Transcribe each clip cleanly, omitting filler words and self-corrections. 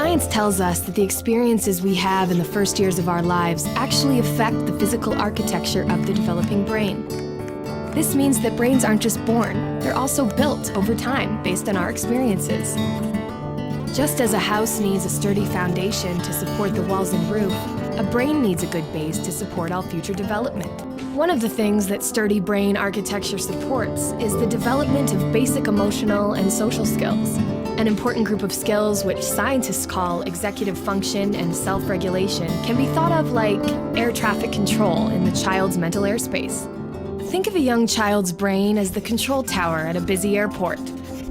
Science tells us that the experiences we have in the first years of our lives actually affect the physical architecture of the developing brain. This means that brains aren't just born, they're also built over time based on our experiences. Just as a house needs a sturdy foundation to support the walls and roof, a brain needs a good base to support all future development. One of the things that sturdy brain architecture supports is the development of basic emotional and social skills, an important group of skills which scientists call executive function and self-regulation can be thought of like air traffic control in the child's mental airspace. Think of a young child's brain as the control tower at a busy airport.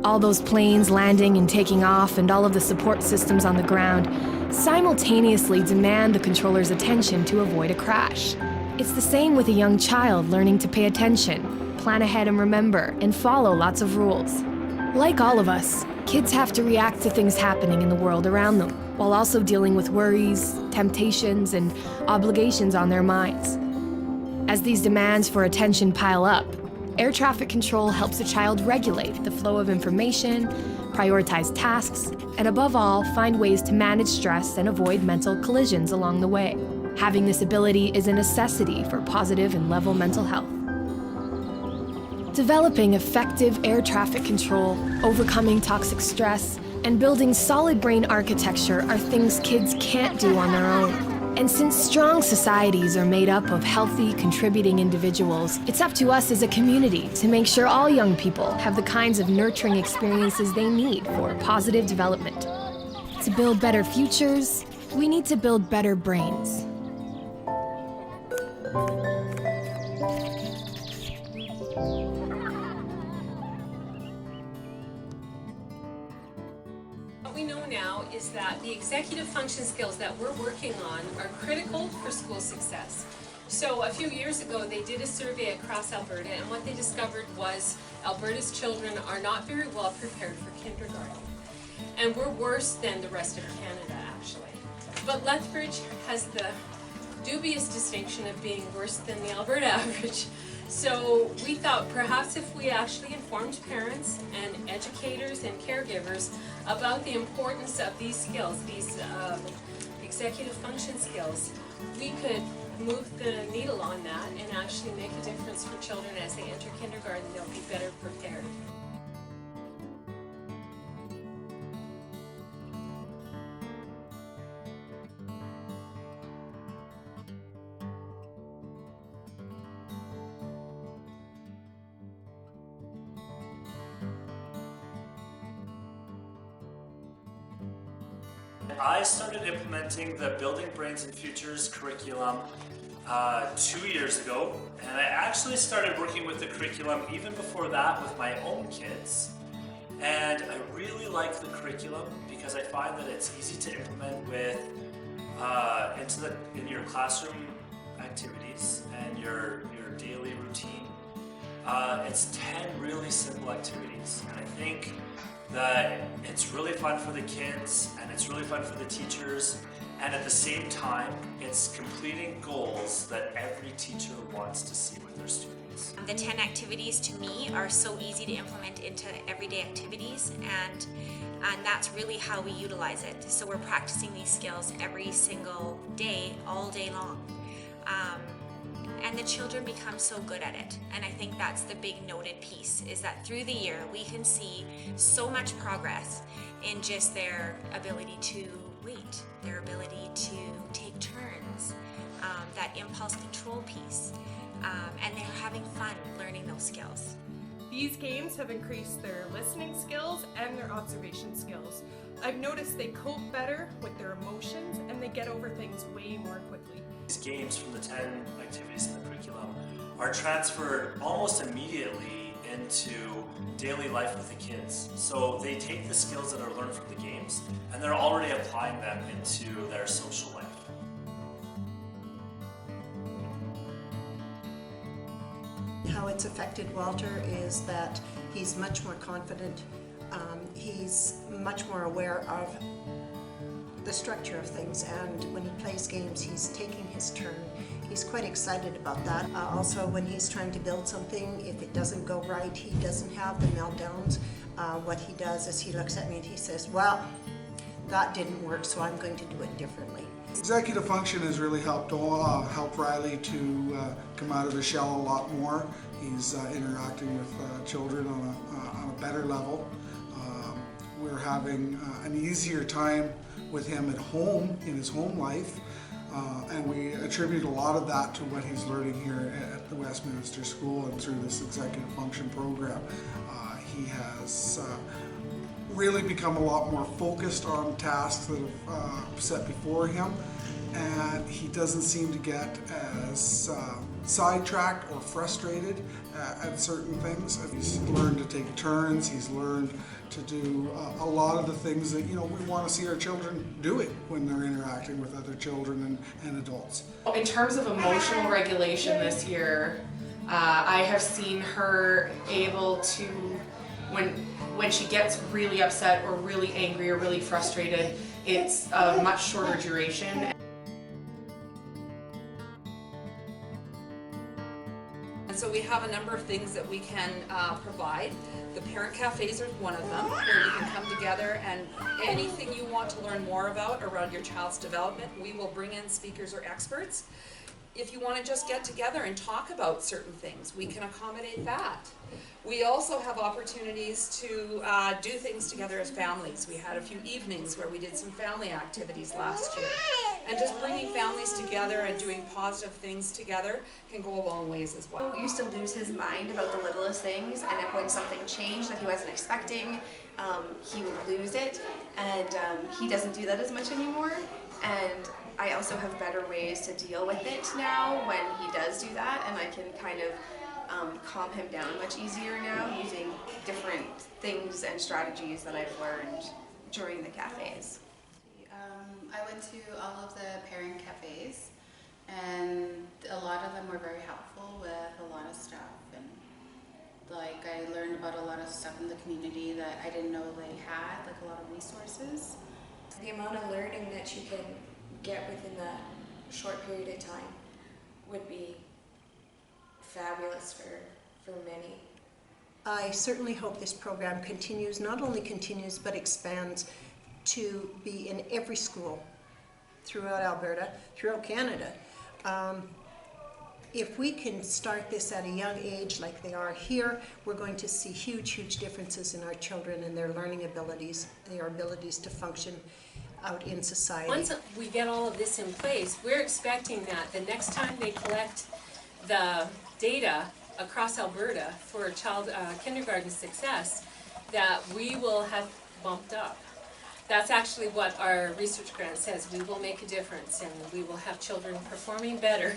All those planes landing and taking off and all of the support systems on the ground simultaneously demand the controller's attention to avoid a crash. It's the same with a young child learning to pay attention, plan ahead and remember, and follow lots of rules. Like all of us, kids have to react to things happening in the world around them, while also dealing with worries, temptations, and obligations on their minds. As these demands for attention pile up, air traffic control helps a child regulate the flow of information, prioritize tasks, and above all, find ways to manage stress and avoid mental collisions along the way. Having this ability is a necessity for positive and level mental health. Developing effective air traffic control, overcoming toxic stress, and building solid brain architecture are things kids can't do on their own. And since strong societies are made up of healthy, contributing individuals, it's up to us as a community to make sure all young people have the kinds of nurturing experiences they need for positive development. To build better futures, we need to build better brains. What we know now is that the executive function skills that we're working on are critical for school success. So a few years ago they did a survey across Alberta, and what they discovered was Alberta's children are not very well prepared for kindergarten. And we're worse than the rest of Canada, actually. But Lethbridge has the dubious distinction of being worse than the Alberta average. So we thought perhaps if we actually informed parents and educators and caregivers about the importance of these skills, these executive function skills, we could move the needle on that and actually make a difference for children as they enter kindergarten. They'll be better prepared. I started implementing the Building Brains and Futures curriculum 2 years ago, and I actually started working with the curriculum even before that with my own kids. And I really like the curriculum because I find that it's easy to implement with in your classroom activities and your daily routine. It's 10 really simple activities, and I think that it's really fun for the kids and it's really fun for the teachers, and at the same time it's completing goals that every teacher wants to see with their students. The 10 activities to me are so easy to implement into everyday activities, and that's really how we utilize it. So we're practicing these skills every single day, all day long. And the children become so good at it. And I think that's the big noted piece, is that through the year we can see so much progress in just their ability to wait, their ability to take turns, that impulse control piece, and they're having fun learning those skills. These games have increased their listening skills and their observation skills. I've noticed they cope better with their emotions and they get over things way more quickly. These games from the 10 activities in the curriculum are transferred almost immediately into daily life with the kids. So they take the skills that are learned from the games and they're already applying them into their social life. How it's affected Walter is that he's much more confident. He's much more aware of the structure of things, and when he plays games he's taking his turn. He's quite excited about that. Also, when he's trying to build something, if it doesn't go right, he doesn't have the meltdowns. What he does is he looks at me and he says, well, that didn't work, so I'm going to do it differently. Executive function has really helped Riley to come out of his shell a lot more. He's interacting with children on a better level. We're having an easier time with him at home, in his home life, and we attribute a lot of that to what he's learning here at the Westminster School and through this executive function program. He has really become a lot more focused on tasks that have set before him, and he doesn't seem to get as sidetracked or frustrated at certain things. He's learned to take turns, he's learned to do a lot of the things that, you know, we want to see our children doing when they're interacting with other children and adults. In terms of emotional regulation this year, I have seen her able to, when she gets really upset or really angry or really frustrated, it's a much shorter duration. And so we have a number of things that we can provide. The parent cafes are one of them, where you can come together and anything you want to learn more about around your child's development, we will bring in speakers or experts. If you want to just get together and talk about certain things, we can accommodate that. We also have opportunities to do things together as families. We had a few evenings where we did some family activities last year. And just bringing families together and doing positive things together can go a long ways as well. He used to lose his mind about the littlest things, and if when something changed that he wasn't expecting, he would lose it, and he doesn't do that as much anymore. And I also have better ways to deal with it now when he does do that, and I can kind of calm him down much easier now using different things and strategies that I've learned during the cafes. I went to all of the parent cafes, and a lot of them were very helpful with a lot of stuff, and like I learned about a lot of stuff in the community that I didn't know they had, like a lot of resources. The amount of learning that you can get within that short period of time would be fabulous for many. I certainly hope this program continues, not only continues, but expands to be in every school throughout Alberta, throughout Canada. If we can start this at a young age like they are here, we're going to see huge, huge differences in our children and their learning abilities, their abilities to function out in society. Once we get all of this in place, we're expecting that the next time they collect the data across Alberta for child kindergarten success, that we will have bumped up. That's actually what our research grant says. We will make a difference and we will have children performing better.